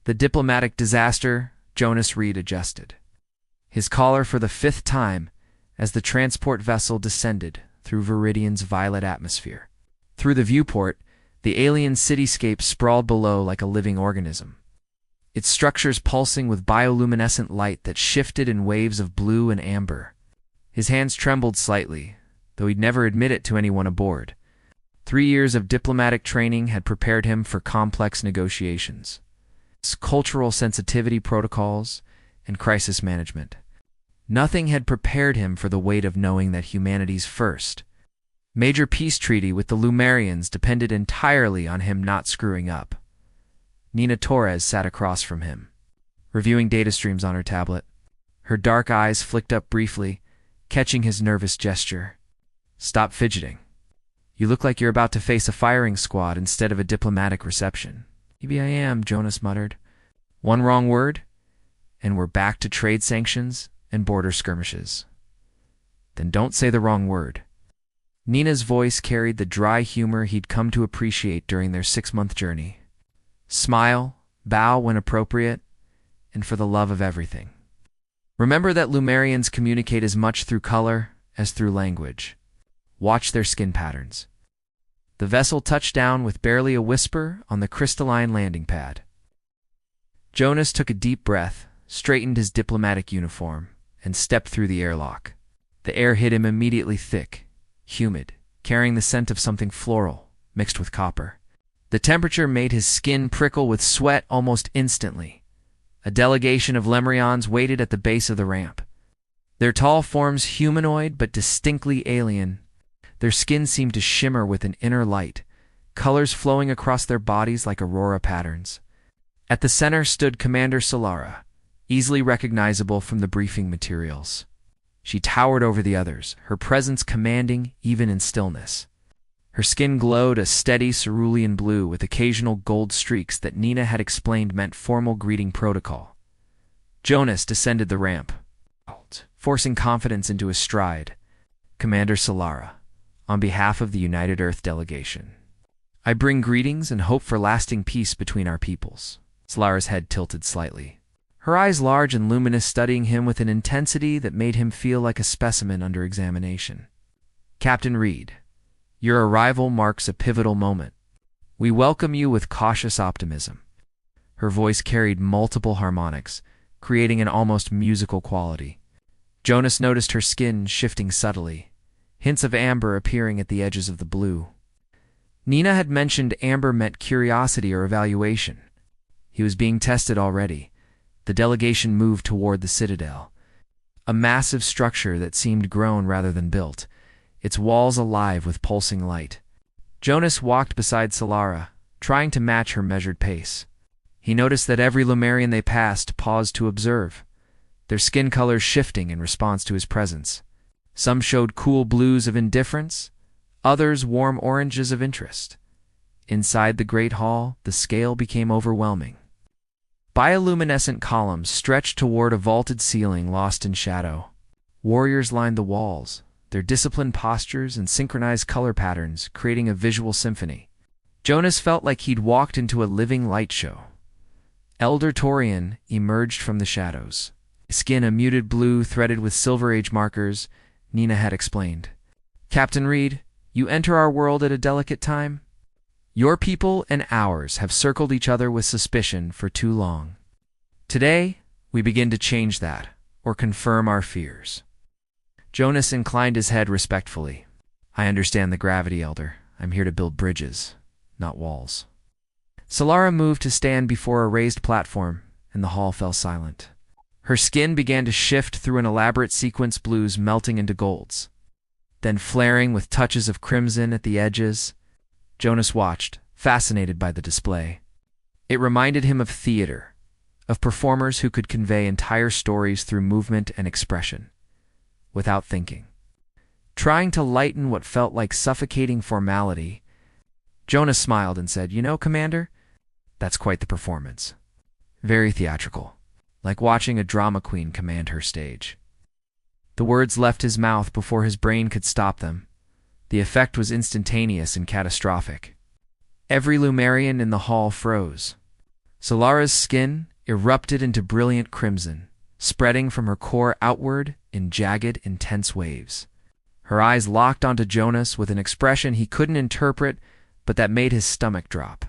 The diplomatic disaster, Jonas Reed adjusted his collar for the 5th time as the transport vessel descended through Viridian's violet atmosphere. Through the viewport, the alien cityscape sprawled below like a living organism, its structures pulsing with bioluminescent light that shifted in waves of blue and amber. His hands trembled slightly, though he'd never admit it to anyone aboard. 3 years of diplomatic training had prepared him for complex negotiations, cultural sensitivity protocols, and crisis management. Nothing had prepared him for the weight of knowing that humanity's first major peace treaty with the Lumerians depended entirely on him not screwing up. Nina Torres sat across from him, reviewing data streams on her tablet. Her dark eyes flicked up briefly, catching his nervous gesture. "Stop fidgeting. You look like you're about to face a firing squad instead of a diplomatic reception." "Maybe I am," Jonas muttered. "One wrong word, and we're back to trade sanctions and border skirmishes." "Then don't say the wrong word." Nina's voice carried the dry humor he'd come to appreciate during their 6-month journey. "Smile, bow when appropriate, and for the love of everything, remember that Lumerians communicate as much through color as through language. Watch their skin patterns." The vessel touched down with barely a whisper on the crystalline landing pad. Jonas took a deep breath, straightened his diplomatic uniform, and stepped through the airlock. The air hit him immediately thick, humid, carrying the scent of something floral, mixed with copper. The temperature made his skin prickle with sweat almost instantly. A delegation of Lemurians waited at the base of the ramp. Their tall forms humanoid but distinctly alien. Their skin seemed to shimmer with an inner light, colors flowing across their bodies like aurora patterns. At the center stood Commander Solara, easily recognizable from the briefing materials. She towered over the others, her presence commanding even in stillness. Her skin glowed a steady cerulean blue with occasional gold streaks that Nina had explained meant formal greeting protocol. Jonas descended the ramp, forcing confidence into his stride. "Commander Solara, on behalf of the United Earth delegation, I bring greetings and hope for lasting peace between our peoples." Solara's head tilted slightly, her eyes large and luminous, studying him with an intensity that made him feel like a specimen under examination. "Captain Reed, your arrival marks a pivotal moment. We welcome you with cautious optimism." Her voice carried multiple harmonics, creating an almost musical quality. Jonas noticed her skin shifting subtly, hints of amber appearing at the edges of the blue. Nina had mentioned amber meant curiosity or evaluation. He was being tested already. The delegation moved toward the Citadel, a massive structure that seemed grown rather than built, its walls alive with pulsing light. Jonas walked beside Solara, trying to match her measured pace. He noticed that every Lumerian they passed paused to observe, their skin colors shifting in response to his presence. Some showed cool blues of indifference, others warm oranges of interest. Inside the great hall, the scale became overwhelming. Bioluminescent columns stretched toward a vaulted ceiling lost in shadow. Warriors lined the walls, their disciplined postures and synchronized color patterns creating a visual symphony. Jonas felt like he'd walked into a living light show. Elder Torian emerged from the shadows, skin a muted blue threaded with Silver Age markers, Nina had explained. "Captain Reed, you enter our world at a delicate time. Your people and ours have circled each other with suspicion for too long. Today, we begin to change that, or confirm our fears." Jonas inclined his head respectfully. "I understand the gravity, Elder. I'm here to build bridges, not walls." Solara moved to stand before a raised platform, and the hall fell silent. Her skin began to shift through an elaborate sequence, blues melting into golds, then flaring with touches of crimson at the edges. Jonas watched, fascinated by the display. It reminded him of theater, of performers who could convey entire stories through movement and expression, without thinking. Trying to lighten what felt like suffocating formality, Jonas smiled and said, "You know, Commander, that's quite the performance. Very theatrical, like watching a drama queen command her stage." The words left his mouth before his brain could stop them. The effect was instantaneous and catastrophic. Every Lumerian in the hall froze. Solara's skin erupted into brilliant crimson, spreading from her core outward in jagged, intense waves. Her eyes locked onto Jonas with an expression he couldn't interpret, but that made his stomach drop.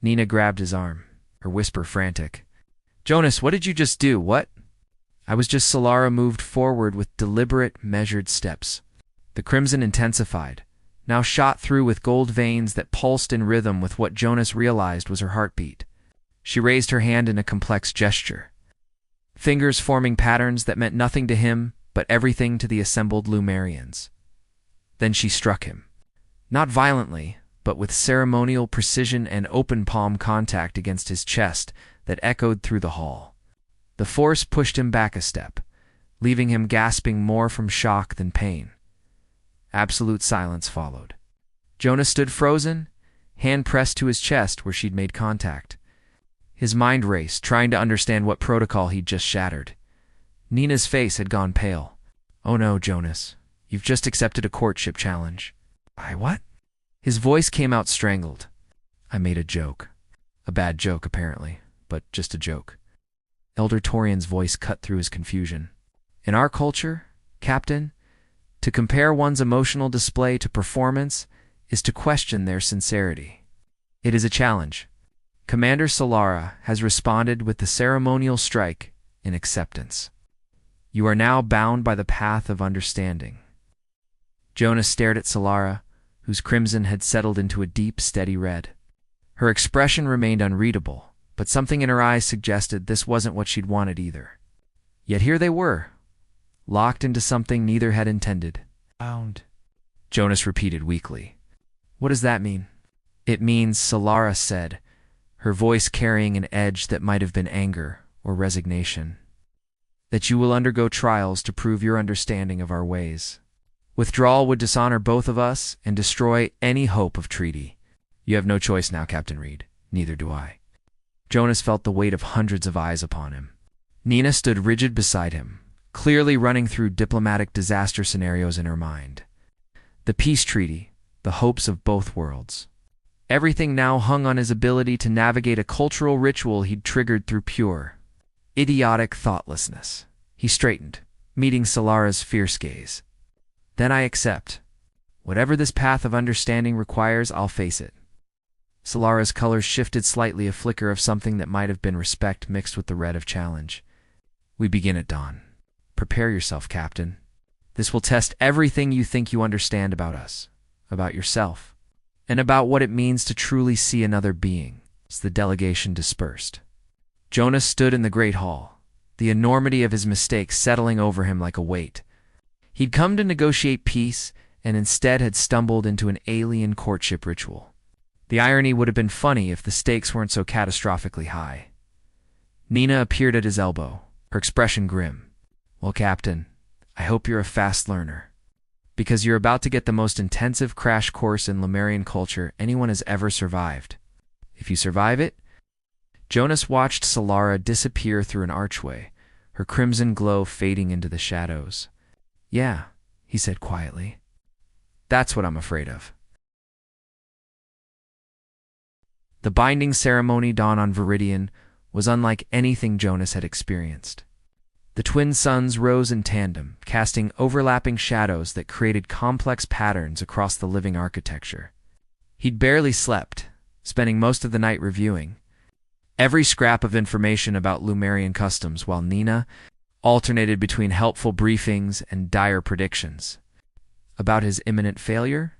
Nina grabbed his arm, her whisper frantic. "Jonas, what did you just do? What?" "I was just..." Solara moved forward with deliberate, measured steps. The crimson intensified, now shot through with gold veins that pulsed in rhythm with what Jonas realized was her heartbeat. She raised her hand in a complex gesture, fingers forming patterns that meant nothing to him but everything to the assembled Lumerians. Then she struck him. Not violently, but with ceremonial precision and open palm contact against his chest that echoed through the hall. The force pushed him back a step, leaving him gasping more from shock than pain. Absolute silence followed. Jonas stood frozen, hand pressed to his chest where she'd made contact. His mind raced, trying to understand what protocol he'd just shattered. Nina's face had gone pale. "Oh no, Jonas. You've just accepted a courtship challenge." "I what?" His voice came out strangled. "I made a joke. A bad joke, apparently, but just a joke." Elder Torian's voice cut through his confusion. "In our culture, Captain, to compare one's emotional display to performance is to question their sincerity. It is a challenge. Commander Solara has responded with the ceremonial strike in acceptance. You are now bound by the path of understanding." Jonas stared at Solara, whose crimson had settled into a deep, steady red. Her expression remained unreadable, but something in her eyes suggested this wasn't what she'd wanted either. Yet here they were, locked into something neither had intended. "Bound," Jonas repeated weakly. "What does that mean?" "It means," Solara said, her voice carrying an edge that might have been anger or resignation, "that you will undergo trials to prove your understanding of our ways. Withdrawal would dishonor both of us and destroy any hope of treaty. You have no choice now, Captain Reed. Neither do I." Jonas felt the weight of hundreds of eyes upon him. Nina stood rigid beside him, clearly running through diplomatic disaster scenarios in her mind. The peace treaty, the hopes of both worlds. Everything now hung on his ability to navigate a cultural ritual he'd triggered through pure, idiotic thoughtlessness. He straightened, meeting Solara's fierce gaze. "Then I accept. Whatever this path of understanding requires, I'll face it." Solara's colors shifted slightly, a flicker of something that might have been respect mixed with the red of challenge. "We begin at dawn. Prepare yourself, Captain. This will test everything you think you understand about us, about yourself, and about what it means to truly see another being." As the delegation dispersed, Jonas stood in the great hall, the enormity of his mistake settling over him like a weight. He'd come to negotiate peace and instead had stumbled into an alien courtship ritual. The irony would have been funny if the stakes weren't so catastrophically high. Nina appeared at his elbow, her expression grim. "Well, Captain, I hope you're a fast learner, because you're about to get the most intensive crash course in Lemurian culture anyone has ever survived. If you survive it..." Jonas watched Solara disappear through an archway, her crimson glow fading into the shadows. "Yeah," he said quietly. "That's what I'm afraid of." The binding ceremony dawn on Viridian was unlike anything Jonas had experienced. The twin suns rose in tandem, casting overlapping shadows that created complex patterns across the living architecture. He'd barely slept, spending most of the night reviewing every scrap of information about Lumerian customs, while Nina alternated between helpful briefings and dire predictions. About his imminent failure?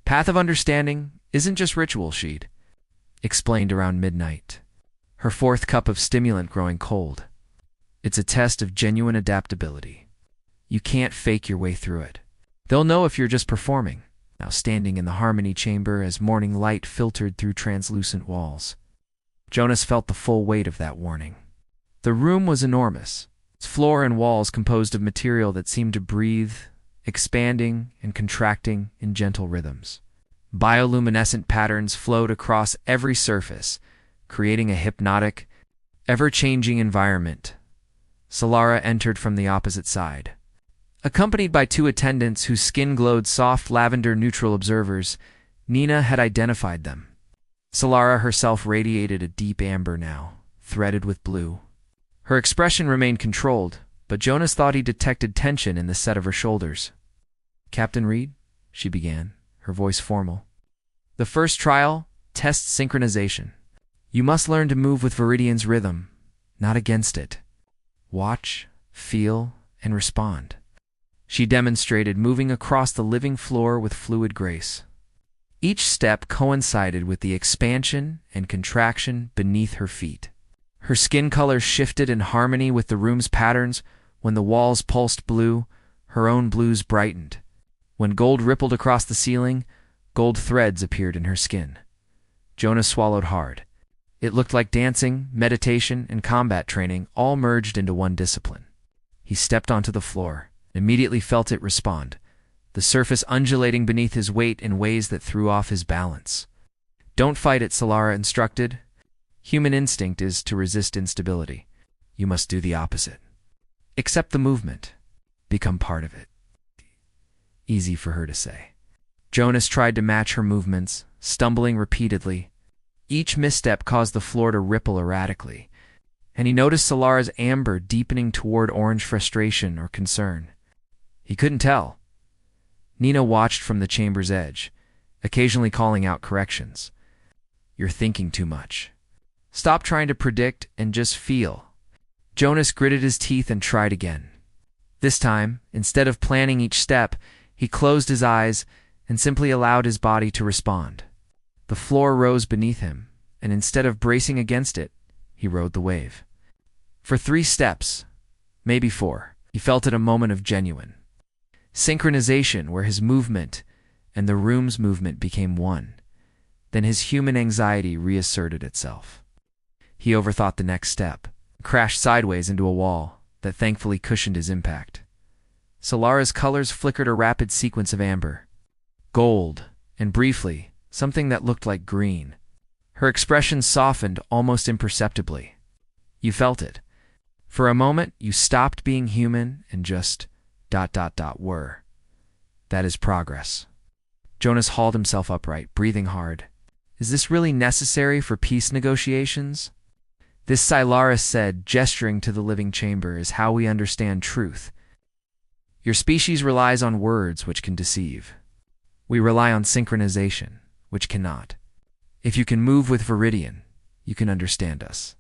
"Path of Understanding isn't just ritual," she'd explained around midnight, her fourth cup of stimulant growing cold. "It's a test of genuine adaptability. You can't fake your way through it. They'll know if you're just performing." Now standing in the harmony chamber as morning light filtered through translucent walls, Jonas felt the full weight of that warning. The room was enormous, its floor and walls composed of material that seemed to breathe, expanding and contracting in gentle rhythms. Bioluminescent patterns flowed across every surface, creating a hypnotic, ever-changing environment. Solara entered from the opposite side, accompanied by two attendants whose skin glowed soft lavender neutral observers. Nina had identified them. Solara herself radiated a deep amber now, threaded with blue. Her expression remained controlled, but Jonas thought he detected tension in the set of her shoulders. "Captain Reed," she began, her voice formal. "The first trial tests synchronization. You must learn to move with Viridian's rhythm, not against it. Watch, feel, and respond." She demonstrated, moving across the living floor with fluid grace. Each step coincided with the expansion and contraction beneath her feet. Her skin color shifted in harmony with the room's patterns. When the walls pulsed blue, her own blues brightened. When gold rippled across the ceiling, gold threads appeared in her skin. Jonas swallowed hard. It looked like dancing, meditation, and combat training all merged into one discipline. He stepped onto the floor, and immediately felt it respond, the surface undulating beneath his weight in ways that threw off his balance. "Don't fight it," Solara instructed. "Human instinct is to resist instability. You must do the opposite. Accept the movement. Become part of it." Easy for her to say. Jonas tried to match her movements, stumbling repeatedly. Each misstep caused the floor to ripple erratically, and he noticed Solara's amber deepening toward orange frustration or concern. He couldn't tell. Nina watched from the chamber's edge, occasionally calling out corrections. "You're thinking too much. Stop trying to predict and just feel." Jonas gritted his teeth and tried again. This time, instead of planning each step, he closed his eyes and simply allowed his body to respond. The floor rose beneath him, and instead of bracing against it, he rode the wave. For 3 steps, maybe 4, he felt it a moment of genuine synchronization where his movement and the room's movement became one. Then his human anxiety reasserted itself. He overthought the next step, crashed sideways into a wall that thankfully cushioned his impact. Solara's colors flickered a rapid sequence of amber, gold, and briefly, something that looked like green. Her expression softened almost imperceptibly. You felt it. For a moment, you stopped being human and just ... were. That is progress. Jonas hauled himself upright, breathing hard. Is this really necessary for peace negotiations? This, Silaris said, gesturing to the living chamber, is how we understand truth. Your species relies on words which can deceive. We rely on synchronization, which cannot. If you can move with Viridian, you can understand us.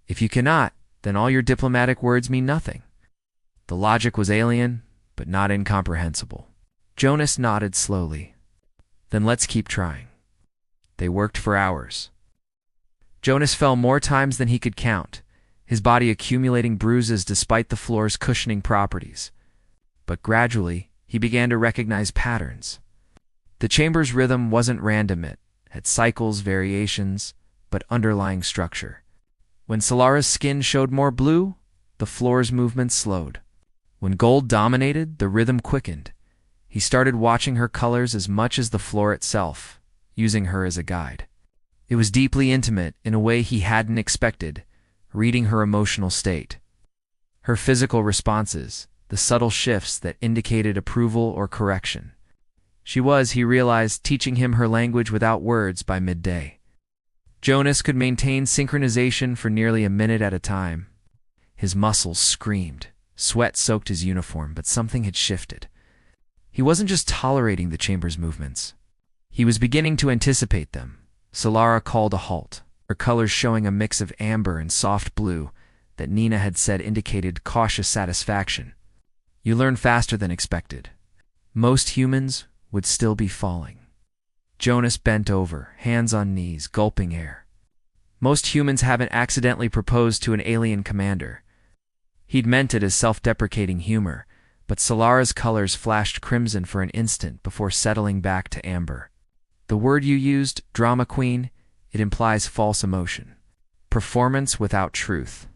If you cannot, then all your diplomatic words mean nothing. The logic was alien, but not incomprehensible. Jonas nodded slowly. Then let's keep trying. They worked for hours. Jonas fell more times than he could count, his body accumulating bruises despite the floor's cushioning properties. But gradually, he began to recognize patterns. The chamber's rhythm wasn't random. It had cycles, variations, but underlying structure. When Solara's skin showed more blue, the floor's movement slowed. When gold dominated, the rhythm quickened. He started watching her colors as much as the floor itself, using her as a guide. It was deeply intimate in a way he hadn't expected, reading her emotional state. Her physical responses, the subtle shifts that indicated approval or correction. She was, he realized, teaching him her language without words by midday. Jonas could maintain synchronization for nearly a minute at a time. His muscles screamed. Sweat soaked his uniform, but something had shifted. He wasn't just tolerating the chamber's movements. He was beginning to anticipate them. Solara called a halt, her colors showing a mix of amber and soft blue that Nina had said indicated cautious satisfaction. You learn faster than expected. Most humans would still be falling. Jonas bent over, hands on knees, gulping air. Most humans haven't accidentally proposed to an alien commander. He'd meant it as self-deprecating humor, but Solara's colors flashed crimson for an instant before settling back to amber. The word you used, drama queen, it implies false emotion. Performance without truth.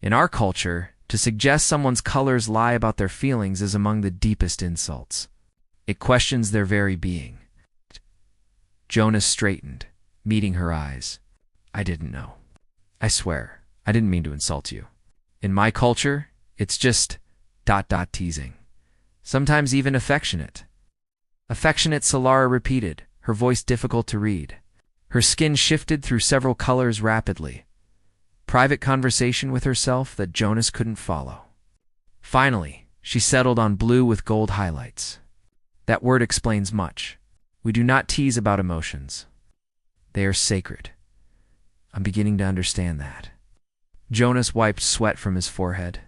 In our culture, to suggest someone's colors lie about their feelings is among the deepest insults. It questions their very being. Jonas straightened, meeting her eyes. I didn't know. I swear, I didn't mean to insult you. In my culture, it's just ... teasing. Sometimes even affectionate. Affectionate, Solara repeated, her voice difficult to read. Her skin shifted through several colors rapidly. Private conversation with herself that Jonas couldn't follow. Finally, she settled on blue with gold highlights. That word explains much. We do not tease about emotions. They are sacred. I'm beginning to understand that. Jonas wiped sweat from his forehead.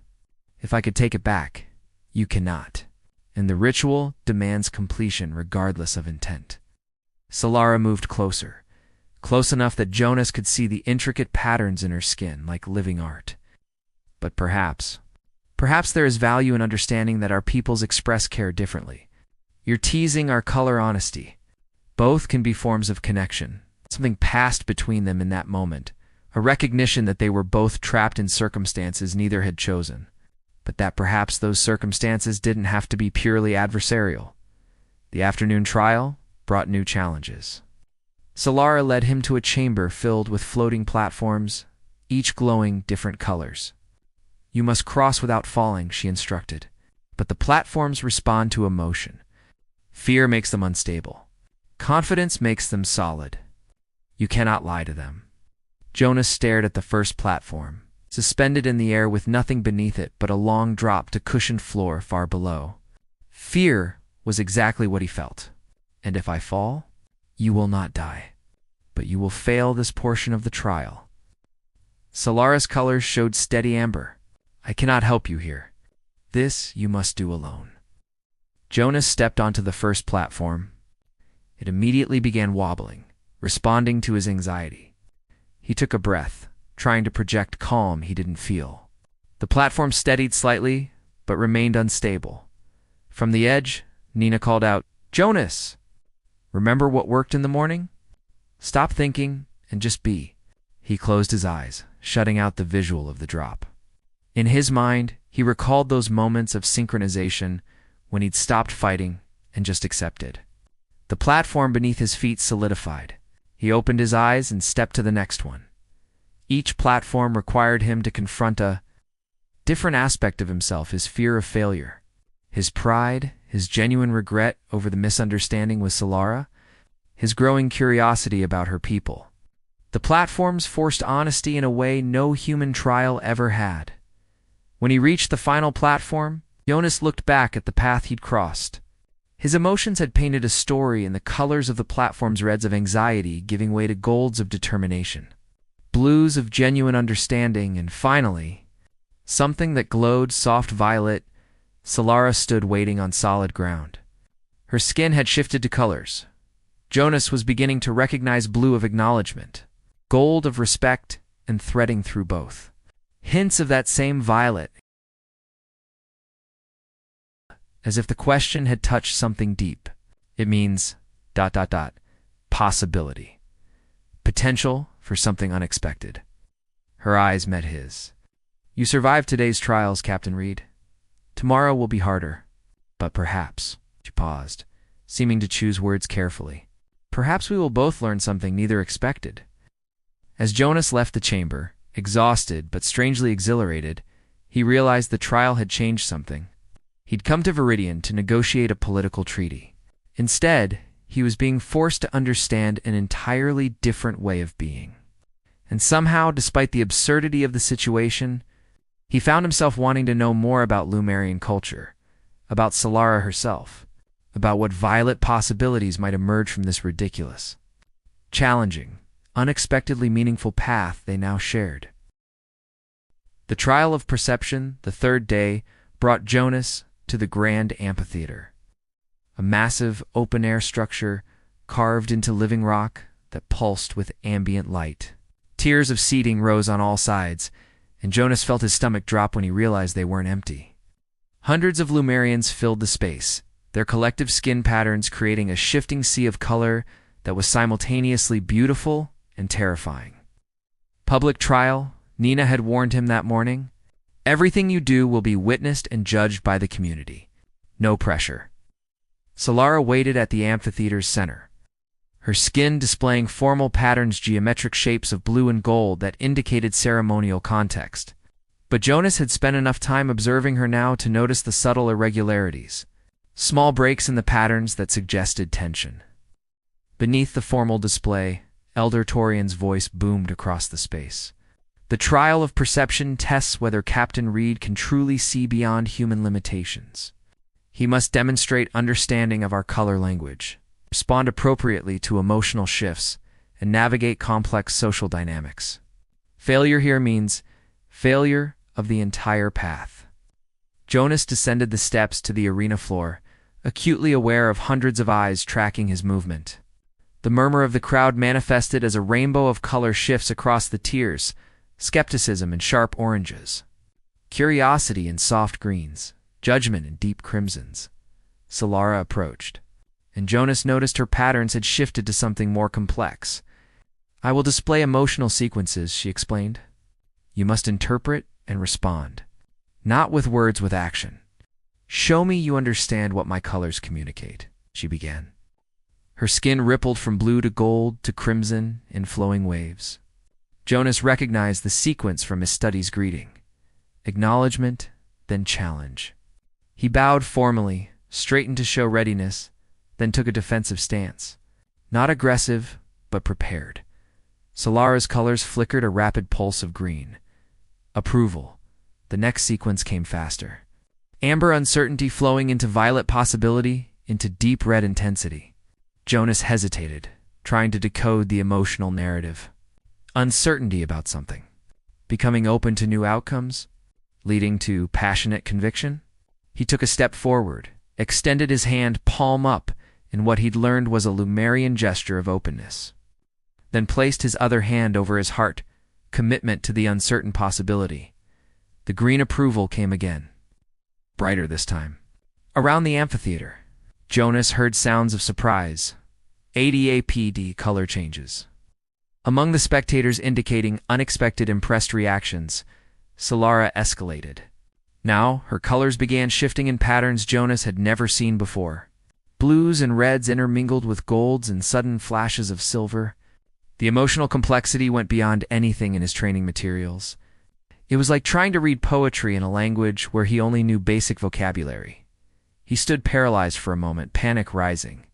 If I could take it back, you cannot. And the ritual demands completion regardless of intent. Solara moved closer, close enough that Jonas could see the intricate patterns in her skin like living art. But perhaps there is value in understanding that our peoples express care differently. You're teasing our color honesty. Both can be forms of connection. Something passed between them in that moment, a recognition that they were both trapped in circumstances neither had chosen, but that perhaps those circumstances didn't have to be purely adversarial. The afternoon trial brought new challenges. Solara led him to a chamber filled with floating platforms, each glowing different colors. You must cross without falling, she instructed, but the platforms respond to emotion. Fear makes them unstable. Confidence makes them solid. You cannot lie to them. Jonas stared at the first platform, suspended in the air with nothing beneath it but a long drop to cushioned floor far below. Fear was exactly what he felt. And if I fall, you will not die, but you will fail this portion of the trial. Solara's colors showed steady amber. I cannot help you here. This you must do alone. Jonas stepped onto the first platform. It immediately began wobbling, responding to his anxiety. He took a breath, trying to project calm he didn't feel. The platform steadied slightly, but remained unstable. From the edge, Nina called out, "Jonas! Remember what worked in the morning? Stop thinking and just be." He closed his eyes, shutting out the visual of the drop. In his mind, he recalled those moments of synchronization when he'd stopped fighting and just accepted. The platform beneath his feet solidified. He opened his eyes and stepped to the next one. Each platform required him to confront a different aspect of himself, his fear of failure, his pride, his genuine regret over the misunderstanding with Solara, his growing curiosity about her people. The platforms forced honesty in a way no human trial ever had. When he reached the final platform, Jonas looked back at the path he'd crossed. His emotions had painted a story in the colors of the platform's reds of anxiety giving way to golds of determination, blues of genuine understanding, and finally, something that glowed soft violet. Solara stood waiting on solid ground. Her skin had shifted to colors. Jonas was beginning to recognize blue of acknowledgement, gold of respect, and threading through both. Hints of that same violet, as if the question had touched something deep. It means ... possibility. Potential for something unexpected. Her eyes met his. You survived today's trials, Captain Reed. Tomorrow will be harder. But perhaps, she paused, seeming to choose words carefully, perhaps we will both learn something neither expected. As Jonas left the chamber, exhausted but strangely exhilarated, he realized the trial had changed something. He'd come to Viridian to negotiate a political treaty. Instead, he was being forced to understand an entirely different way of being. And somehow, despite the absurdity of the situation, he found himself wanting to know more about Lumerian culture, about Solara herself, about what violet possibilities might emerge from this ridiculous, challenging, unexpectedly meaningful path they now shared. The trial of perception, the third day, brought Jonas to the Grand Amphitheater, a massive open-air structure carved into living rock that pulsed with ambient light. Tiers of seating rose on all sides, and Jonas felt his stomach drop when he realized they weren't empty. Hundreds of Lumerians filled the space, their collective skin patterns creating a shifting sea of color that was simultaneously beautiful and terrifying. Public trial, Nina had warned him that morning. Everything you do will be witnessed and judged by the community. No pressure. Solara waited at the amphitheater's center, her skin displaying formal patterns, geometric shapes of blue and gold that indicated ceremonial context. But Jonas had spent enough time observing her now to notice the subtle irregularities, small breaks in the patterns that suggested tension. Beneath the formal display, Elder Torian's voice boomed across the space. The trial of perception tests whether Captain Reed can truly see beyond human limitations. He must demonstrate understanding of our color language, respond appropriately to emotional shifts, and navigate complex social dynamics. Failure here means failure of the entire path. Jonas descended the steps to the arena floor, acutely aware of hundreds of eyes tracking his movement. The murmur of the crowd manifested as a rainbow of color shifts across the tiers, skepticism in sharp oranges, curiosity in soft greens, judgment in deep crimsons. Solara approached, and Jonas noticed her patterns had shifted to something more complex. "I will display emotional sequences," she explained. "You must interpret and respond, not with words, with action. Show me you understand what my colors communicate," she began. Her skin rippled from blue to gold to crimson in flowing waves. Jonas recognized the sequence from his study's greeting: acknowledgement, then challenge. He bowed formally, straightened to show readiness, then took a defensive stance. Not aggressive, but prepared. Solara's colors flickered a rapid pulse of green. Approval. The next sequence came faster. Amber uncertainty flowing into violet possibility, into deep red intensity. Jonas hesitated, trying to decode the emotional narrative. Uncertainty about something. Becoming open to new outcomes, leading to passionate conviction. He took a step forward, extended his hand palm up in what he'd learned was a Lumerian gesture of openness. Then placed his other hand over his heart, commitment to the uncertain possibility. The green approval came again, brighter this time. Around the amphitheater, Jonas heard sounds of surprise, ADAPD color changes. Among the spectators indicating unexpected impressed reactions, Solara escalated. Now, her colors began shifting in patterns Jonas had never seen before. Blues and reds intermingled with golds and sudden flashes of silver. The emotional complexity went beyond anything in his training materials. It was like trying to read poetry in a language where he only knew basic vocabulary. He stood paralyzed for a moment, panic rising.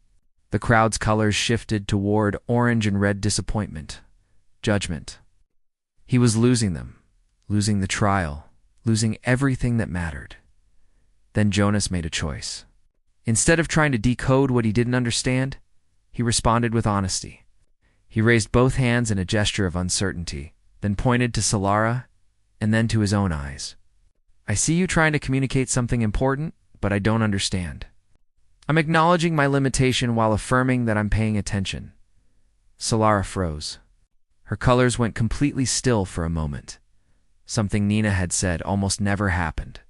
The crowd's colors shifted toward orange and red disappointment, judgment. He was losing them, losing the trial, losing everything that mattered. Then Jonas made a choice. Instead of trying to decode what he didn't understand, he responded with honesty. He raised both hands in a gesture of uncertainty, then pointed to Solara, and then to his own eyes. "I see you trying to communicate something important, but I don't understand. I'm acknowledging my limitation while affirming that I'm paying attention." Solara froze. Her colors went completely still for a moment. Something Nina had said almost never happened.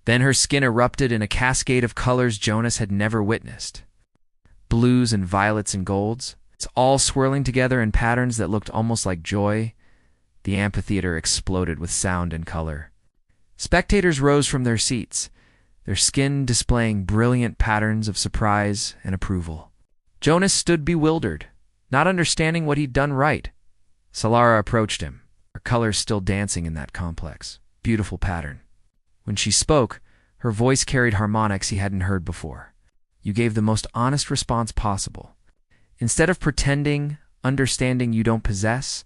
Then her skin erupted in a cascade of colors Jonas had never witnessed. Blues and violets and golds, it's all swirling together in patterns that looked almost like joy. The amphitheater exploded with sound and color. Spectators rose from their seats, their skin displaying brilliant patterns of surprise and approval. Jonas stood bewildered, not understanding what he'd done right. Solara approached him, her colors still dancing in that complex, beautiful pattern. When she spoke, her voice carried harmonics he hadn't heard before. "You gave the most honest response possible. Instead of pretending understanding you don't possess,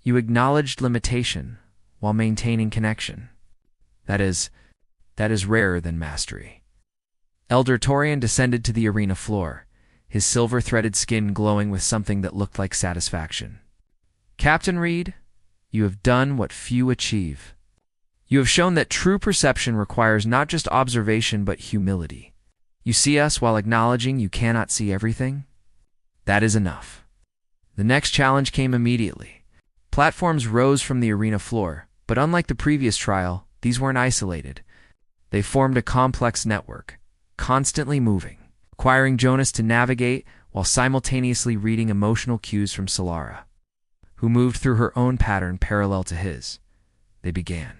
you acknowledged limitation while maintaining connection. That is rarer than mastery." Elder Torian descended to the arena floor, his silver-threaded skin glowing with something that looked like satisfaction. "Captain Reed, you have done what few achieve. You have shown that true perception requires not just observation but humility. You see us while acknowledging you cannot see everything. That is enough." The next challenge came immediately. Platforms rose from the arena floor, but unlike the previous trial, these weren't isolated. They formed a complex network, constantly moving, requiring Jonas to navigate while simultaneously reading emotional cues from Solara, who moved through her own pattern parallel to his. They began.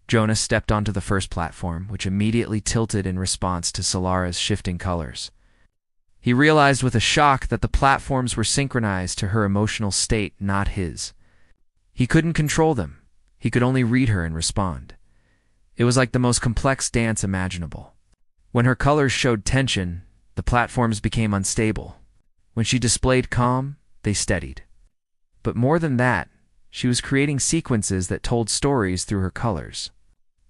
Jonas stepped onto the first platform, which immediately tilted in response to Solara's shifting colors. He realized with a shock that the platforms were synchronized to her emotional state, not his. He couldn't control them. He could only read her and respond. It was like the most complex dance imaginable. When her colors showed tension, the platforms became unstable. When she displayed calm, they steadied. But more than that, she was creating sequences that told stories through her colors.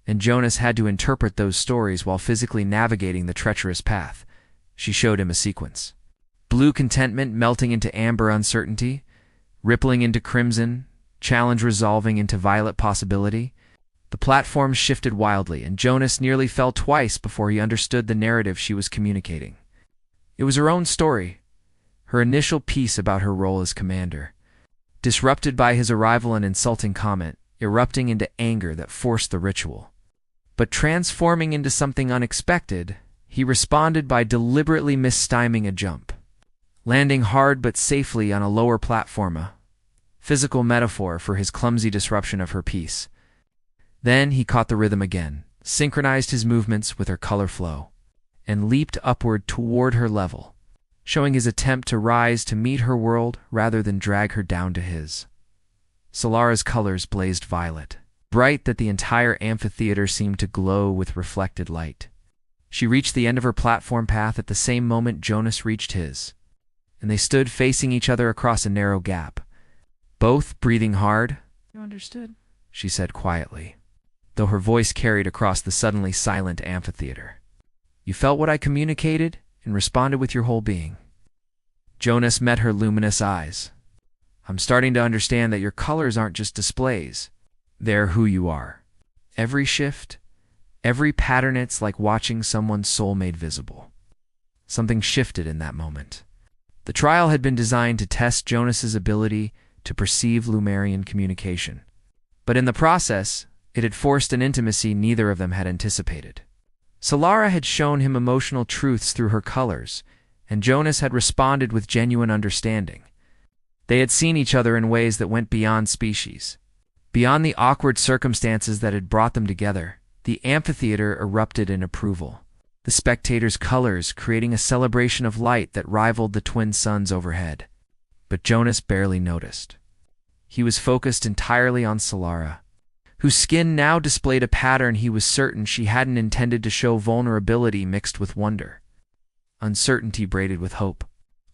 And Jonas had to interpret those stories while physically navigating the treacherous path. She showed him a sequence. Blue contentment melting into amber uncertainty, rippling into crimson, challenge resolving into violet possibility. The platform shifted wildly, and Jonas nearly fell twice before he understood the narrative she was communicating. It was her own story, her initial piece about her role as commander. Disrupted by his arrival and insulting comment, erupting into anger that forced the ritual. But transforming into something unexpected, he responded by deliberately misstyming a jump. Landing hard but safely on a lower platform, a physical metaphor for his clumsy disruption of her peace. Then he caught the rhythm again, synchronized his movements with her color flow, and leaped upward toward her level, showing his attempt to rise to meet her world rather than drag her down to his. Solara's colors blazed violet, bright that the entire amphitheater seemed to glow with reflected light. She reached the end of her platform path at the same moment Jonas reached his, and they stood facing each other across a narrow gap, both breathing hard. "You understood," she said quietly, though her voice carried across the suddenly silent amphitheater. "You felt what I communicated and responded with your whole being." Jonas met her luminous eyes. "I'm starting to understand that your colors aren't just displays. They're who you are. Every shift, every pattern, it's like watching someone's soul made visible." Something shifted in that moment. The trial had been designed to test Jonas's ability to perceive Lumerian communication. But in the process, it had forced an intimacy neither of them had anticipated. Solara had shown him emotional truths through her colors, and Jonas had responded with genuine understanding. They had seen each other in ways that went beyond species. Beyond the awkward circumstances that had brought them together, the amphitheater erupted in approval, the spectators' colors creating a celebration of light that rivaled the twin suns overhead. But Jonas barely noticed. He was focused entirely on Solara, whose skin now displayed a pattern he was certain she hadn't intended to show vulnerability mixed with wonder. Uncertainty braided with hope,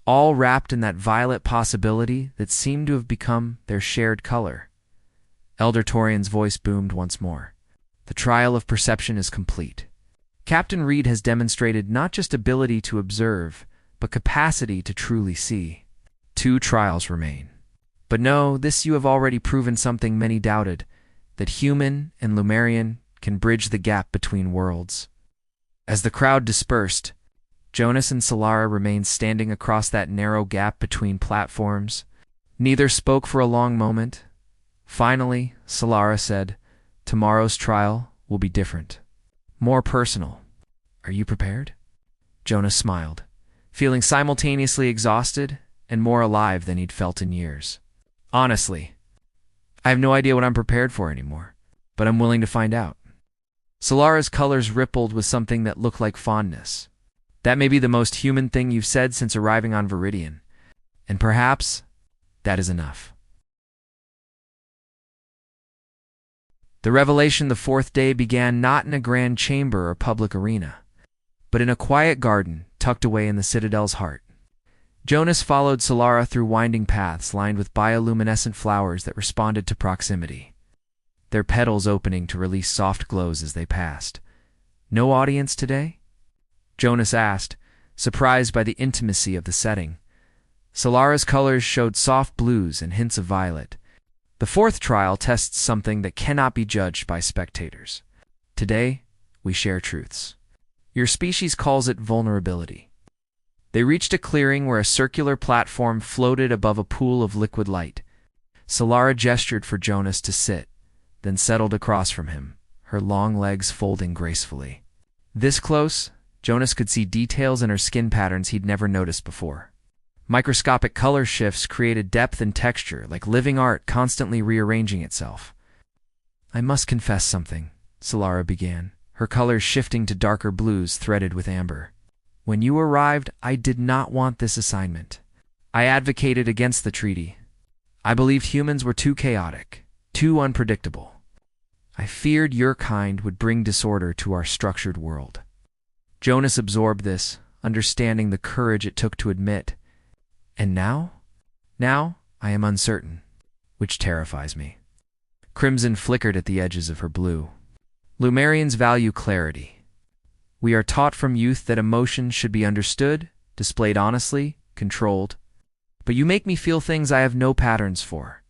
all wrapped in that violet possibility that seemed to have become their shared color. Elder Torian's voice boomed once more. "The trial of perception is complete. Captain Reed has demonstrated not just ability to observe, but capacity to truly see. 2 trials remain. But no, this you have already proven something many doubted, that human and Lumerian can bridge the gap between worlds." As the crowd dispersed, Jonas and Solara remained standing across that narrow gap between platforms. Neither spoke for a long moment. Finally, Solara said, "Tomorrow's trial will be different. More personal. Are you prepared?" Jonas smiled, feeling simultaneously exhausted and more alive than he'd felt in years. "Honestly, I have no idea what I'm prepared for anymore, but I'm willing to find out." Solara's colors rippled with something that looked like fondness. "That may be the most human thing you've said since arriving on Viridian, and perhaps that is enough." The revelation the 4th day began not in a grand chamber or public arena, but in a quiet garden tucked away in the Citadel's heart. Jonas followed Solara through winding paths lined with bioluminescent flowers that responded to proximity, their petals opening to release soft glows as they passed. "No audience today?" Jonas asked, surprised by the intimacy of the setting. Solara's colors showed soft blues and hints of violet. The 4th trial tests something that cannot be judged by spectators. Today, we share truths. Your species calls it vulnerability. They reached a clearing where a circular platform floated above a pool of liquid light. Solara gestured for Jonas to sit, then settled across from him, her long legs folding gracefully. This close, Jonas could see details in her skin patterns he'd never noticed before. Microscopic color shifts created depth and texture, like living art constantly rearranging itself. "I must confess something," Solara began, her colors shifting to darker blues threaded with amber. "When you arrived, I did not want this assignment. I advocated against the treaty. I believed humans were too chaotic, too unpredictable. I feared your kind would bring disorder to our structured world." Jonas absorbed this, understanding the courage it took to admit. "And now? Now, I am uncertain." which terrifies me. Crimson flickered at the edges of her blue. Lumerians value clarity. We are taught from youth that emotions should be understood, displayed honestly, controlled. But you make me feel things I have no patterns for.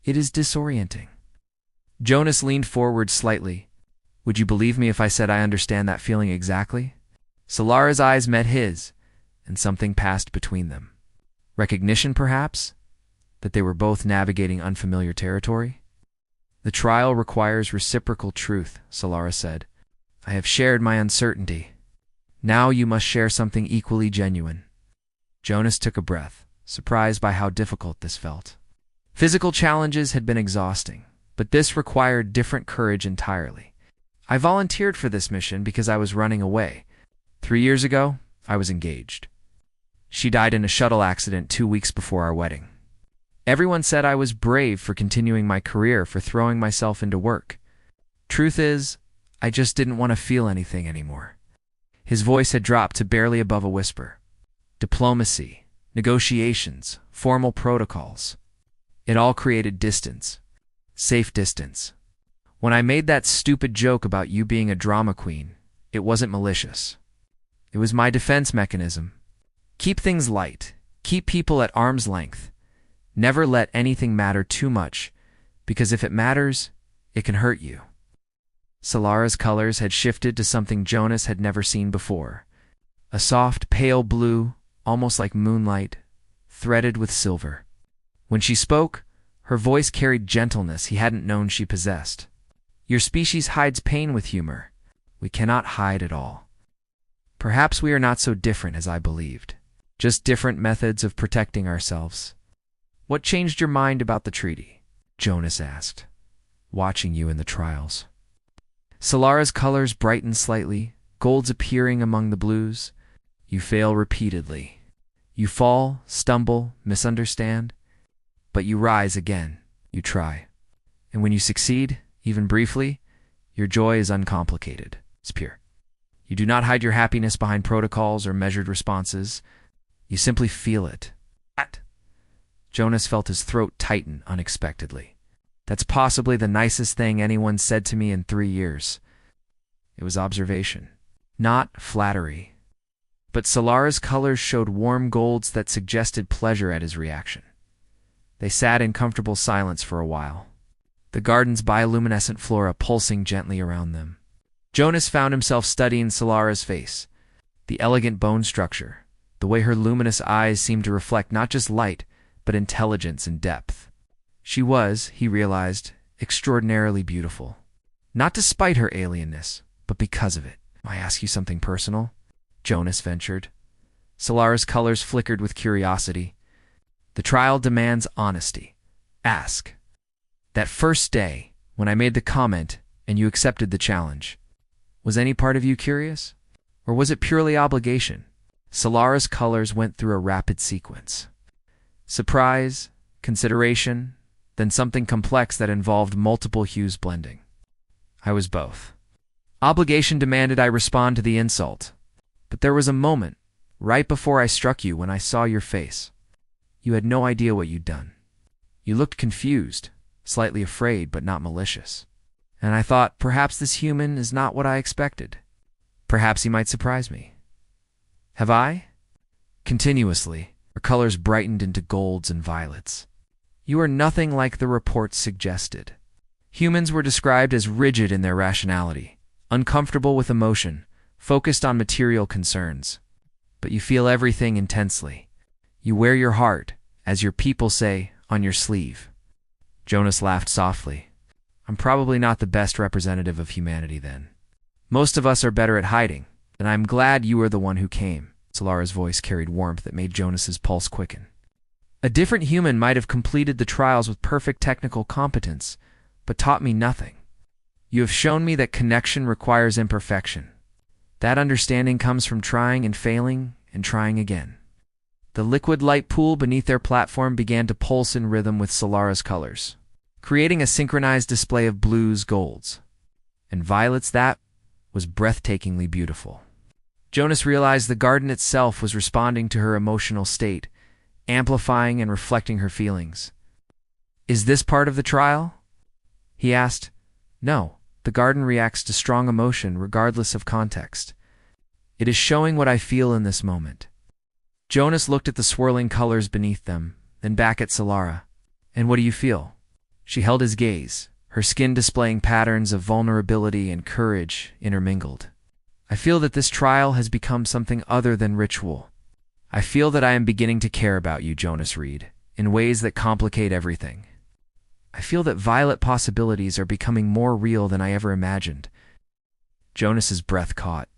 It is disorienting. Jonas leaned forward slightly. Would you believe me if I said I understand that feeling exactly? Solara's eyes met his, and something passed between them. Recognition, perhaps? That they were both navigating unfamiliar territory? The trial requires reciprocal truth, Solara said. I have shared my uncertainty. Now you must share something equally genuine. Jonas took a breath, surprised by how difficult this felt. Physical challenges had been exhausting, but this required different courage entirely. I volunteered for this mission because I was running away. 3 years ago, I was engaged. She died in a shuttle accident 2 weeks before our wedding. Everyone said I was brave for continuing my career, for throwing myself into work. Truth is, I just didn't want to feel anything anymore. His voice had dropped to barely above a whisper. Diplomacy, negotiations, formal protocols. It all created distance. Safe distance. When I made that stupid joke about you being a drama queen, it wasn't malicious. It was my defense mechanism. Keep things light. Keep people at arm's length. Never let anything matter too much, because if it matters, it can hurt you. Solara's colors had shifted to something Jonas had never seen before. A soft, pale blue, almost like moonlight, threaded with silver. When she spoke, her voice carried gentleness he hadn't known she possessed. Your species hides pain with humor. We cannot hide it all. Perhaps we are not so different as I believed. Just different methods of protecting ourselves. What changed your mind about the treaty? Jonas asked, watching you in the trials. Solara's colors brightened slightly, golds appearing among the blues. You fail repeatedly. You fall, stumble, misunderstand. But you rise again. You try. And when you succeed, even briefly, your joy is uncomplicated. It's pure. You do not hide your happiness behind protocols or measured responses. You simply feel it. Jonas felt his throat tighten unexpectedly. That's possibly the nicest thing anyone said to me in 3 years. It was observation, not flattery. But Solara's colors showed warm golds that suggested pleasure at his reaction. They sat in comfortable silence for a while, the garden's bioluminescent flora pulsing gently around them. Jonas found himself studying Solara's face, the elegant bone structure, the way her luminous eyes seemed to reflect not just light, but intelligence and depth. She was, he realized, extraordinarily beautiful. Not despite her alienness, but because of it. I ask you something personal? Jonas ventured. Solara's colors flickered with curiosity. The trial demands honesty. Ask. That first day, when I made the comment and you accepted the challenge, was any part of you curious? Or was it purely obligation? Solara's colors went through a rapid sequence. Surprise, consideration, then something complex that involved multiple hues blending. I was both. Obligation demanded I respond to the insult. But there was a moment, right before I struck you, when I saw your face. You had no idea what you'd done. You looked confused, slightly afraid, but not malicious. And I thought, perhaps this human is not what I expected. Perhaps he might surprise me. Have I? Continuously, her colors brightened into golds and violets. You are nothing like the reports suggested. Humans were described as rigid in their rationality, uncomfortable with emotion, focused on material concerns. But you feel everything intensely. You wear your heart, as your people say, on your sleeve. Jonas laughed softly. I'm probably not the best representative of humanity then. Most of us are better at hiding, and I'm glad you are the one who came. Solara's voice carried warmth that made Jonas's pulse quicken. A different human might have completed the trials with perfect technical competence, but taught me nothing. You have shown me that connection requires imperfection. That understanding comes from trying and failing and trying again. The liquid light pool beneath their platform began to pulse in rhythm with Solara's colors, creating a synchronized display of blues, golds, and violets that was breathtakingly beautiful. Jonas realized the garden itself was responding to her emotional state, amplifying and reflecting her feelings. "Is this part of the trial?" he asked. "No. The garden reacts to strong emotion regardless of context. It is showing what I feel in this moment." Jonas looked at the swirling colors beneath them, then back at Solara. "And what do you feel?" She held his gaze, her skin displaying patterns of vulnerability and courage intermingled. "I feel that this trial has become something other than ritual. I feel that I am beginning to care about you, Jonas Reed, in ways that complicate everything. I feel that violet possibilities are becoming more real than I ever imagined." Jonas's breath caught.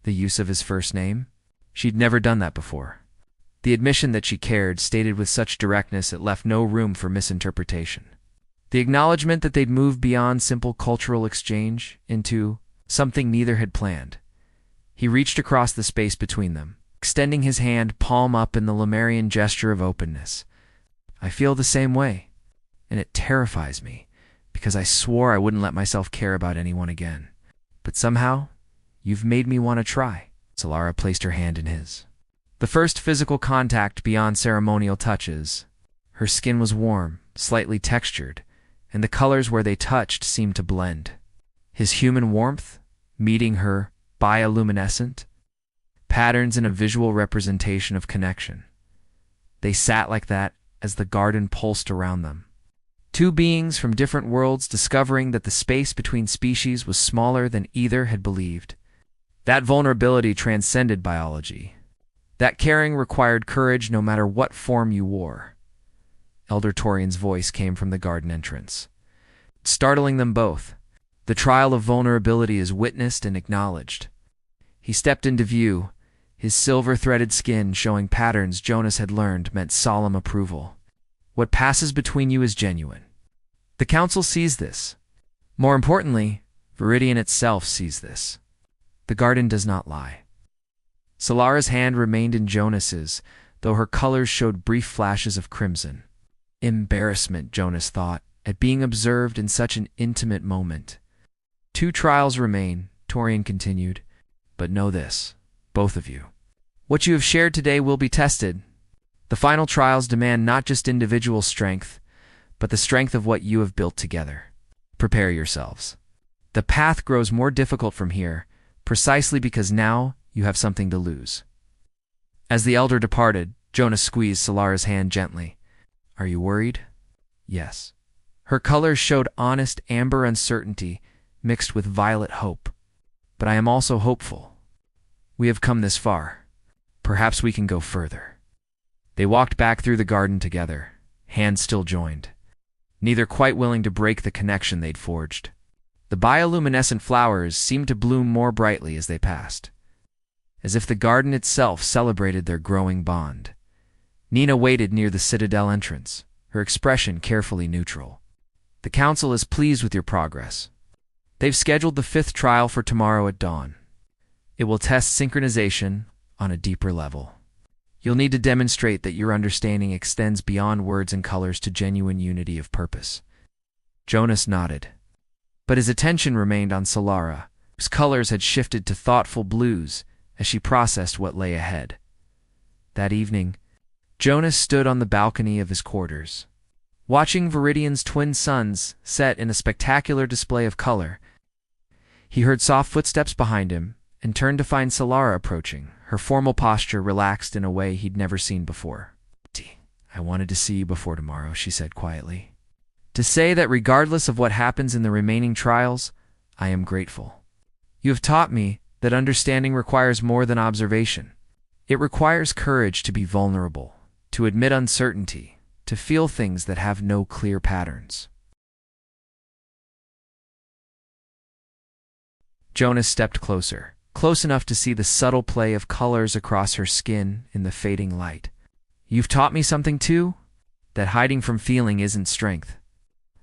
The use of his first name? She'd never done that before. The admission that she cared, stated with such directness it left no room for misinterpretation. The acknowledgement that they'd moved beyond simple cultural exchange into something neither had planned. He reached across the space between them, extending his hand palm up in the Lemurian gesture of openness. "I feel the same way, and it terrifies me, because I swore I wouldn't let myself care about anyone again. But somehow, you've made me want to try." Solara placed her hand in his. The first physical contact beyond ceremonial touches. Her skin was warm, slightly textured, and the colors where they touched seemed to blend. His human warmth, meeting her bioluminescent, patterns in a visual representation of connection. They sat like that as the garden pulsed around them. Two beings from different worlds discovering that the space between species was smaller than either had believed. That vulnerability transcended biology. That caring required courage no matter what form you wore. Elder Torian's voice came from the garden entrance, startling them both. The trial of vulnerability is witnessed and acknowledged. He stepped into view, his silver-threaded skin showing patterns Jonas had learned meant solemn approval. What passes between you is genuine. The Council sees this. More importantly, Viridian itself sees this. The garden does not lie. Solara's hand remained in Jonas's, though her colors showed brief flashes of crimson. Embarrassment, Jonas thought, at being observed in such an intimate moment. "Two trials remain," Torian continued, "but know this, both of you. What you have shared today will be tested. The final trials demand not just individual strength, but the strength of what you have built together. Prepare yourselves. The path grows more difficult from here, precisely because now you have something to lose." As the elder departed, Jonas squeezed Solara's hand gently. "Are you worried?" "Yes." Her colors showed honest amber uncertainty mixed with violet hope. "But I am also hopeful. We have come this far. Perhaps we can go further." They walked back through the garden together, hands still joined, neither quite willing to break the connection they'd forged. The bioluminescent flowers seemed to bloom more brightly as they passed, as if the garden itself celebrated their growing bond. Nina waited near the citadel entrance, her expression carefully neutral. "The Council is pleased with your progress. They've scheduled the 5th trial for tomorrow at dawn. It will test synchronization on a deeper level. You'll need to demonstrate that your understanding extends beyond words and colors to genuine unity of purpose." Jonas nodded, but his attention remained on Solara, whose colors had shifted to thoughtful blues as she processed what lay ahead. That evening, Jonas stood on the balcony of his quarters, watching Viridian's twin suns set in a spectacular display of color. He heard soft footsteps behind him and turned to find Solara approaching, her formal posture relaxed in a way he'd never seen before. "I wanted to see you before tomorrow," she said quietly. "To say that regardless of what happens in the remaining trials, I am grateful. You have taught me that understanding requires more than observation. It requires courage to be vulnerable, to admit uncertainty, to feel things that have no clear patterns." Jonas stepped closer, close enough to see the subtle play of colors across her skin in the fading light. "You've taught me something too? That hiding from feeling isn't strength.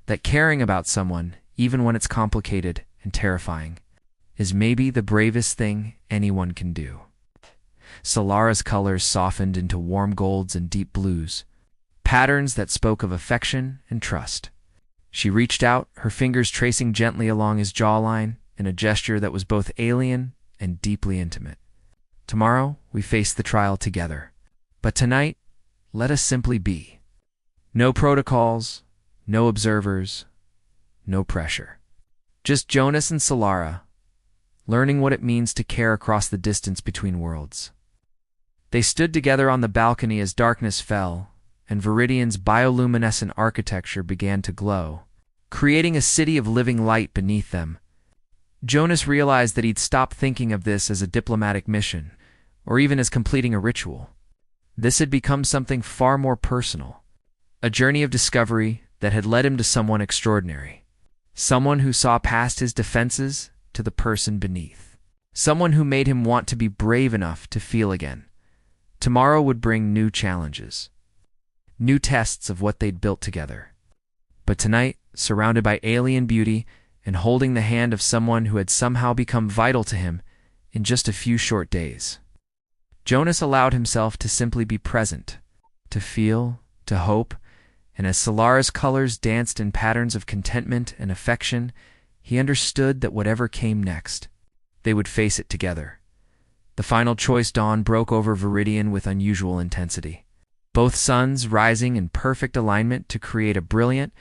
That caring about someone, even when it's complicated and terrifying, is maybe the bravest thing anyone can do." Solara's colors softened into warm golds and deep blues, patterns that spoke of affection and trust. She reached out, her fingers tracing gently along his jawline in a gesture that was both alien and deeply intimate. "Tomorrow, we face the trial together. But tonight, let us simply be. No protocols, No observers, no pressure. Just Jonas and Solara, learning what it means to care across the distance between worlds. They stood together on the balcony as darkness fell, and Viridian's bioluminescent architecture began to glow, creating a city of living light beneath them. Jonas realized that he'd stopped thinking of this as a diplomatic mission, or even as completing a ritual. This had become something far more personal, a journey of discovery that had led him to someone extraordinary, someone who saw past his defenses to the person beneath, someone who made him want to be brave enough to feel again. Tomorrow would bring new challenges, new tests of what they'd built together. But tonight, surrounded by alien beauty and holding the hand of someone who had somehow become vital to him in just a few short days, Jonas allowed himself to simply be present, to feel, to hope, and as Solara's colors danced in patterns of contentment and affection, he understood that whatever came next, they would face it together. The final choice dawn broke over Viridian with unusual intensity, both suns rising in perfect alignment to create a brilliant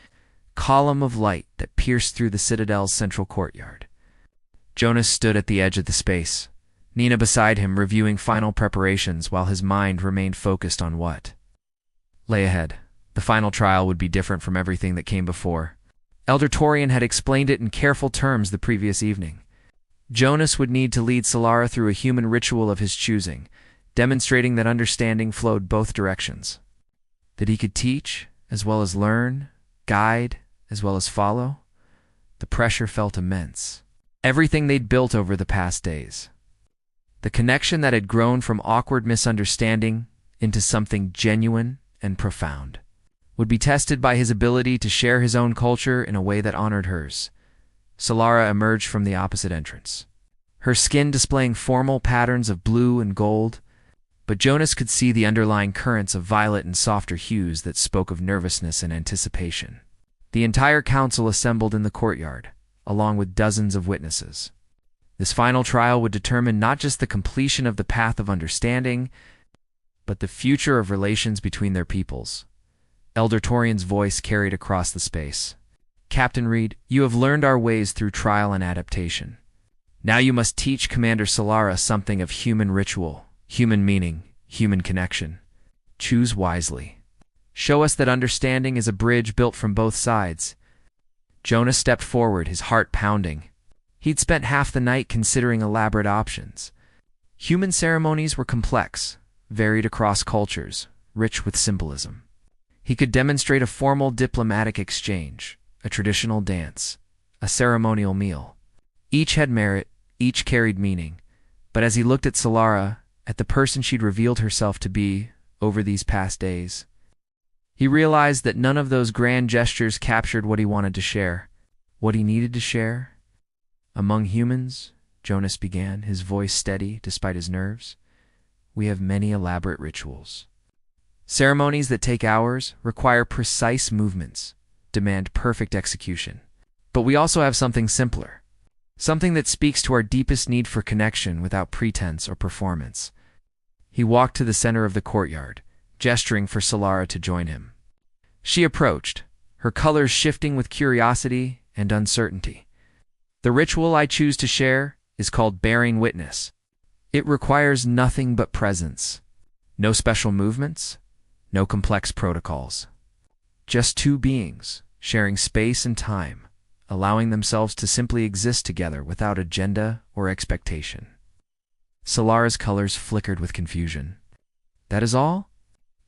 column of light that pierced through the citadel's central courtyard. Jonas stood at the edge of the space, Nina beside him reviewing final preparations while his mind remained focused on what lay ahead. The final trial would be different from everything that came before. Elder Torian had explained it in careful terms the previous evening. Jonas would need to lead Solara through a human ritual of his choosing, demonstrating that understanding flowed both directions, that he could teach as well as learn, guide as well as follow. The pressure felt immense. Everything they'd built over the past days, the connection that had grown from awkward misunderstanding into something genuine and profound, would be tested by his ability to share his own culture in a way that honored hers. Solara emerged from the opposite entrance, her skin displaying formal patterns of blue and gold, but Jonas could see the underlying currents of violet and softer hues that spoke of nervousness and anticipation. The entire council assembled in the courtyard, along with dozens of witnesses. This final trial would determine not just the completion of the path of understanding, but the future of relations between their peoples. Elder Torian's voice carried across the space. Captain Reed, you have learned our ways through trial and adaptation. Now you must teach Commander Solara something of human ritual, human meaning, human connection. Choose wisely. Show us that understanding is a bridge built from both sides. Jonas stepped forward, his heart pounding. He'd spent half the night considering elaborate options. Human ceremonies were complex, varied across cultures, rich with symbolism. He could demonstrate a formal diplomatic exchange, a traditional dance, a ceremonial meal. Each had merit, each carried meaning, but as he looked at Solara, at the person she'd revealed herself to be over these past days, he realized that none of those grand gestures captured what he wanted to share, what he needed to share. Among humans, Jonas began, his voice steady despite his nerves, we have many elaborate rituals. Ceremonies that take hours, require precise movements, demand perfect execution. But we also have something simpler, something that speaks to our deepest need for connection without pretense or performance. He walked to the center of the courtyard, gesturing for Solara to join him. She approached, her colors shifting with curiosity and uncertainty. The ritual I choose to share is called bearing witness. It requires nothing but presence. No special movements, no complex protocols. Just two beings, sharing space and time, allowing themselves to simply exist together without agenda or expectation. Solara's colors flickered with confusion. That is all?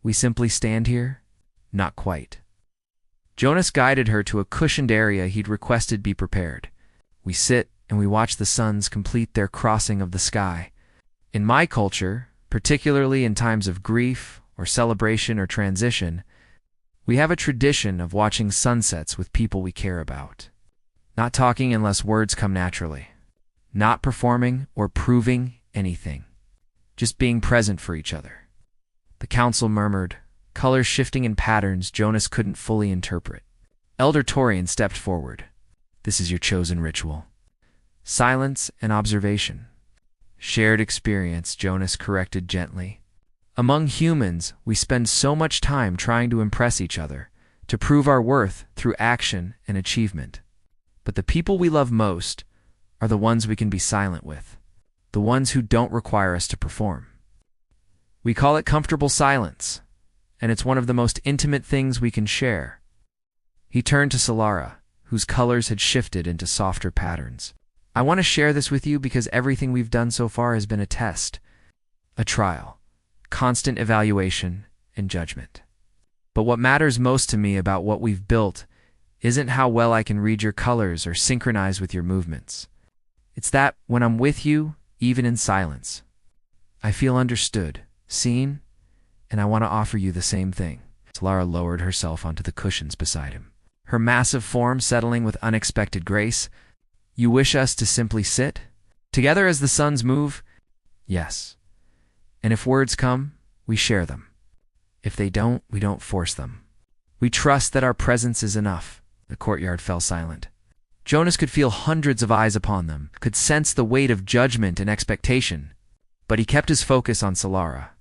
We simply stand here? Not quite. Jonas guided her to a cushioned area he'd requested be prepared. We sit and we watch the suns complete their crossing of the sky. In my culture, particularly in times of grief or celebration or transition, we have a tradition of watching sunsets with people we care about. Not talking unless words come naturally. Not performing or proving anything. Just being present for each other. The council murmured, colors shifting in patterns Jonas couldn't fully interpret. Elder Torian stepped forward. This is your chosen ritual. Silence and observation. Shared experience, Jonas corrected gently. Among humans, we spend so much time trying to impress each other, to prove our worth through action and achievement. But the people we love most are the ones we can be silent with, the ones who don't require us to perform. We call it comfortable silence, and it's one of the most intimate things we can share. He turned to Solara, whose colors had shifted into softer patterns. I want to share this with you because everything we've done so far has been a test, a trial, constant evaluation and judgment. But what matters most to me about what we've built isn't how well I can read your colors or synchronize with your movements. It's that when I'm with you, even in silence, I feel understood, seen, and I want to offer you the same thing. Solara lowered herself onto the cushions beside him, her massive form settling with unexpected grace. You wish us to simply sit together as the suns move? Yes. And if words come, we share them. If they don't, we don't force them. We trust that our presence is enough. The courtyard fell silent. Jonas could feel hundreds of eyes upon them, could sense the weight of judgment and expectation, but he kept his focus on Solara,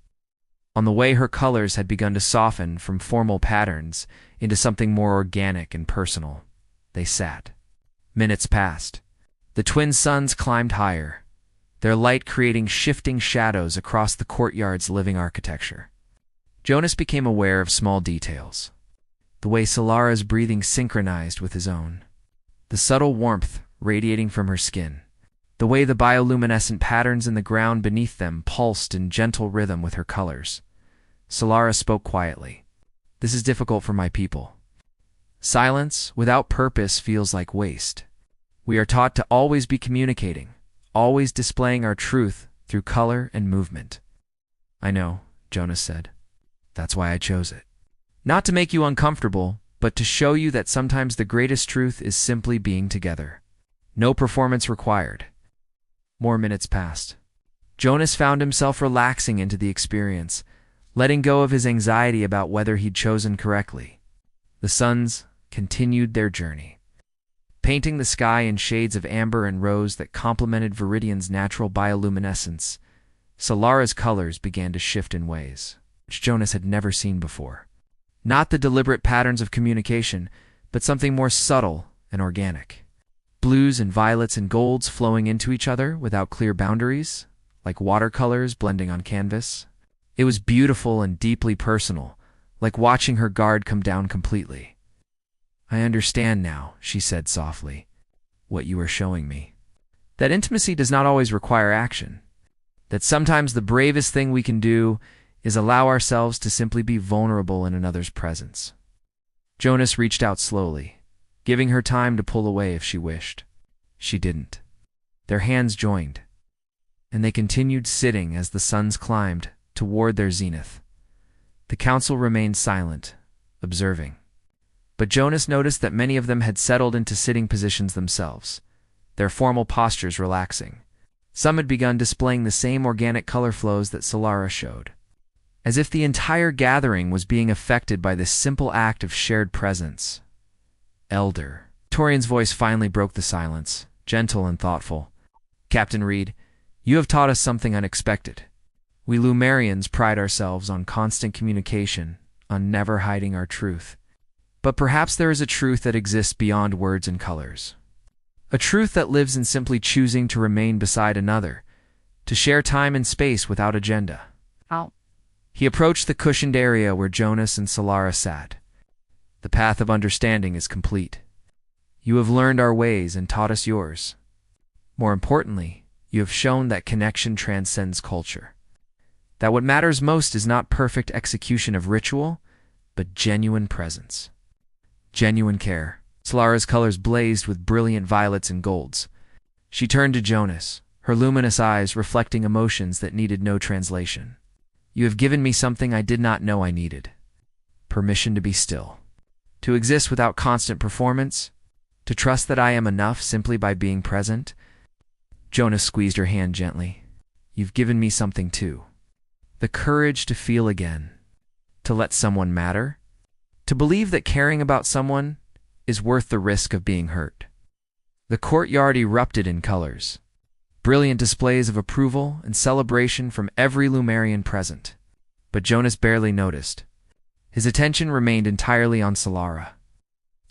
on the way her colors had begun to soften from formal patterns into something more organic and personal. They sat. Minutes passed. The twin suns climbed higher, their light creating shifting shadows across the courtyard's living architecture. Jonas became aware of small details. The way Solara's breathing synchronized with his own. The subtle warmth radiating from her skin. The way the bioluminescent patterns in the ground beneath them pulsed in gentle rhythm with her colors. Solara spoke quietly. This is difficult for my people. Silence without purpose feels like waste. We are taught to always be communicating, always displaying our truth through color and movement. I know, Jonas said. That's why I chose it. Not to make you uncomfortable, but to show you that sometimes the greatest truth is simply being together. No performance required. More minutes passed. Jonas found himself relaxing into the experience, letting go of his anxiety about whether he'd chosen correctly. The suns continued their journey, painting the sky in shades of amber and rose that complemented Viridian's natural bioluminescence. Solara's colors began to shift in ways which Jonas had never seen before. Not the deliberate patterns of communication, but something more subtle and organic. Blues and violets and golds flowing into each other without clear boundaries, like watercolors blending on canvas. It was beautiful and deeply personal, like watching her guard come down completely. I understand now, she said softly, what you are showing me. That intimacy does not always require action. That sometimes the bravest thing we can do is allow ourselves to simply be vulnerable in another's presence. Jonas reached out slowly, giving her time to pull away if she wished. She didn't. Their hands joined, and they continued sitting as the suns climbed toward their zenith. The council remained silent, observing. But Jonas noticed that many of them had settled into sitting positions themselves, their formal postures relaxing. Some had begun displaying the same organic color flows that Solara showed, as if the entire gathering was being affected by this simple act of shared presence. Elder. Torian's voice finally broke the silence, gentle and thoughtful. Captain Reed, you have taught us something unexpected. We Lumerians pride ourselves on constant communication, on never hiding our truth. But perhaps there is a truth that exists beyond words and colors. A truth that lives in simply choosing to remain beside another, to share time and space without agenda. Ow. He approached the cushioned area where Jonas and Solara sat. The path of understanding is complete. You have learned our ways and taught us yours. More importantly, you have shown that connection transcends culture. That what matters most is not perfect execution of ritual, but genuine presence. Genuine care. Solara's colors blazed with brilliant violets and golds. She turned to Jonas, her luminous eyes reflecting emotions that needed no translation. You have given me something I did not know I needed. Permission to be still. To exist without constant performance. To trust that I am enough simply by being present. Jonas squeezed her hand gently. You've given me something too. The courage to feel again. To let someone matter. To believe that caring about someone is worth the risk of being hurt. The courtyard erupted in colors. Brilliant displays of approval and celebration from every Lumerian present. But Jonas barely noticed. His attention remained entirely on Solara,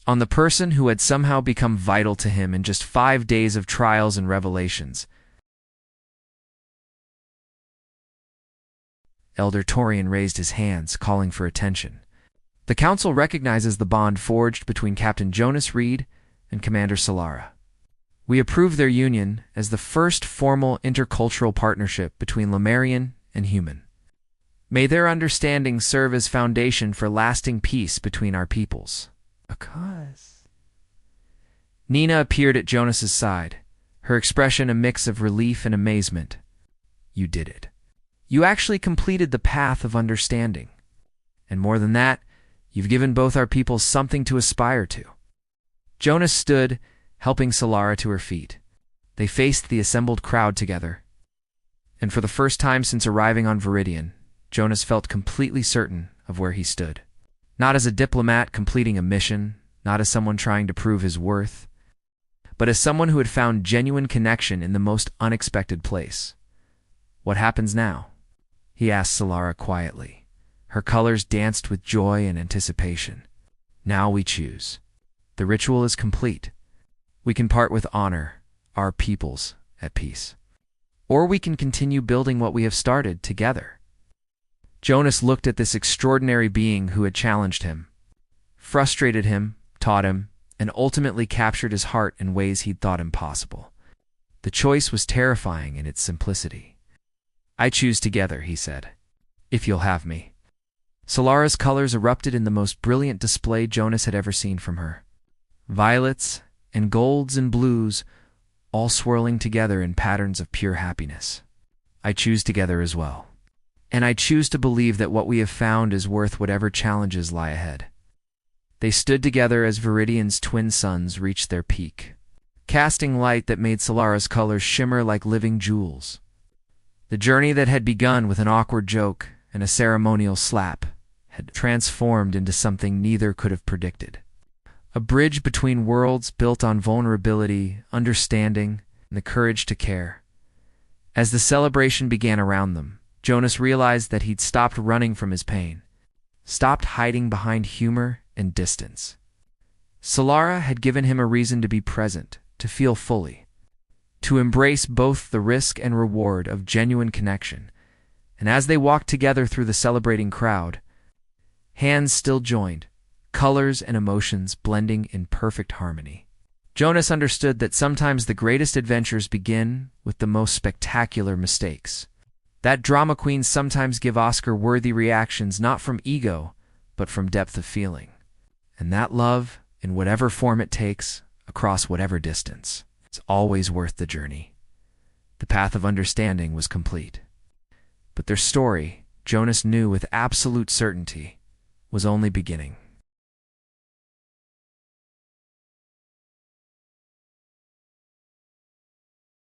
on the person who had somehow become vital to him in just 5 days of trials and revelations. Elder Torian raised his hands, calling for attention. The Council recognizes the bond forged between Captain Jonas Reed and Commander Solara. We approve their union as the first formal intercultural partnership between Lemurian and human. May their understanding serve as foundation for lasting peace between our peoples. Nina appeared at Jonas's side, her expression a mix of relief and amazement. You did it. You actually completed the path of understanding. And more than that, you've given both our peoples something to aspire to. Jonas stood, helping Solara to her feet. They faced the assembled crowd together. And for the first time since arriving on Viridian, Jonas felt completely certain of where he stood. Not as a diplomat completing a mission, not as someone trying to prove his worth, but as someone who had found genuine connection in the most unexpected place. What happens now? He asked Solara quietly. Her colors danced with joy and anticipation. Now we choose. The ritual is complete. We can part with honor, our peoples at peace. Or we can continue building what we have started together. Jonas looked at this extraordinary being who had challenged him, frustrated him, taught him, and ultimately captured his heart in ways he'd thought impossible. The choice was terrifying in its simplicity. I choose together, he said, if you'll have me. Solara's colors erupted in the most brilliant display Jonas had ever seen from her. Violets and golds and blues, all swirling together in patterns of pure happiness. I choose together as well. And I choose to believe that what we have found is worth whatever challenges lie ahead. They stood together as Viridian's twin suns reached their peak, casting light that made Solara's colors shimmer like living jewels. The journey that had begun with an awkward joke and a ceremonial slap had transformed into something neither could have predicted. A bridge between worlds built on vulnerability, understanding, and the courage to care. As the celebration began around them, Jonas realized that he'd stopped running from his pain, stopped hiding behind humor and distance. Solara had given him a reason to be present, to feel fully, to embrace both the risk and reward of genuine connection. And as they walked together through the celebrating crowd, hands still joined, colors and emotions blending in perfect harmony. Jonas understood that sometimes the greatest adventures begin with the most spectacular mistakes. That drama queens sometimes give Oscar-worthy reactions not from ego, but from depth of feeling. And that love, in whatever form it takes, across whatever distance, is always worth the journey. The path of understanding was complete. But their story, Jonas knew with absolute certainty, was only beginning.